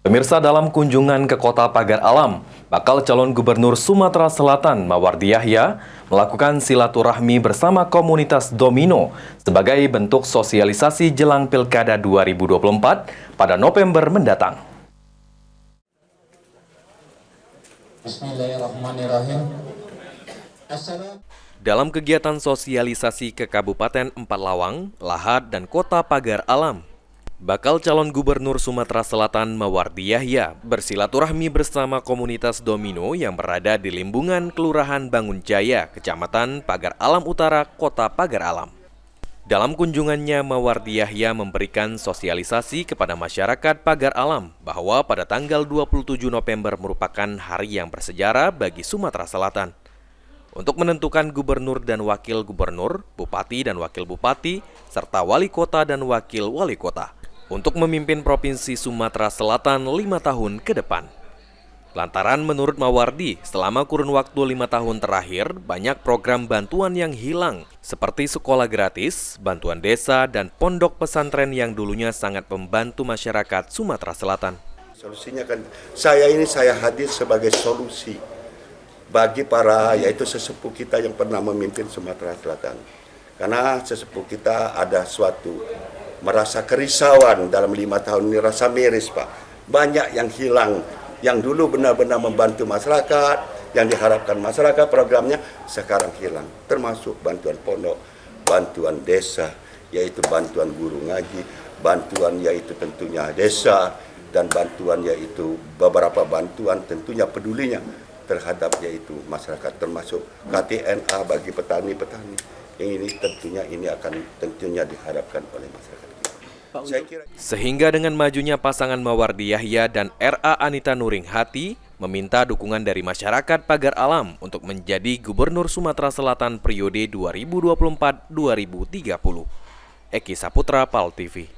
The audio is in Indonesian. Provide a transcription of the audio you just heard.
Pemirsa, dalam kunjungan ke Kota Pagar Alam, bakal calon Gubernur Sumatera Selatan Mawardi Yahya melakukan silaturahmi bersama komunitas Domino sebagai bentuk sosialisasi jelang Pilkada 2024 pada November mendatang. Bismillahirrahmanirrahim. Dalam kegiatan sosialisasi ke Kabupaten Empat Lawang, Lahad, dan Kota Pagar Alam, bakal calon Gubernur Sumatera Selatan Mawardi Yahya bersilaturahmi bersama komunitas Domino yang berada di Limbungan Kelurahan Bangun Jaya, Kecamatan Pagar Alam Utara, Kota Pagar Alam. Dalam kunjungannya, Mawardi Yahya memberikan sosialisasi kepada masyarakat Pagar Alam bahwa pada tanggal 27 November merupakan hari yang bersejarah bagi Sumatera Selatan untuk menentukan gubernur dan wakil gubernur, bupati dan wakil bupati, serta wali kota dan wakil wali kota untuk memimpin Provinsi Sumatera Selatan 5 tahun ke depan. Lantaran menurut Mawardi, selama kurun waktu 5 tahun terakhir, banyak program bantuan yang hilang, seperti sekolah gratis, bantuan desa, dan pondok pesantren yang dulunya sangat membantu masyarakat Sumatera Selatan. Solusinya kan, saya hadir sebagai solusi bagi para yaitu sesepuh kita yang pernah memimpin Sumatera Selatan. Karena sesepuh kita ada suatu merasa kerisauan dalam 5 tahun ini, rasa miris Pak. Banyak yang hilang, yang dulu benar-benar membantu masyarakat, yang diharapkan masyarakat programnya sekarang hilang. Termasuk bantuan pondok, bantuan desa, yaitu bantuan guru ngaji, bantuan yaitu tentunya desa, dan bantuan yaitu beberapa bantuan tentunya pedulinya terhadap yaitu masyarakat, termasuk KTNA bagi petani-petani. Ini tentunya akan diharapkan oleh masyarakat. Sehingga dengan majunya pasangan Mawardi Yahya dan RA Anita Nuringhati meminta dukungan dari masyarakat Pagar Alam untuk menjadi Gubernur Sumatera Selatan periode 2024-2030. Eki Saputra, PAL TV.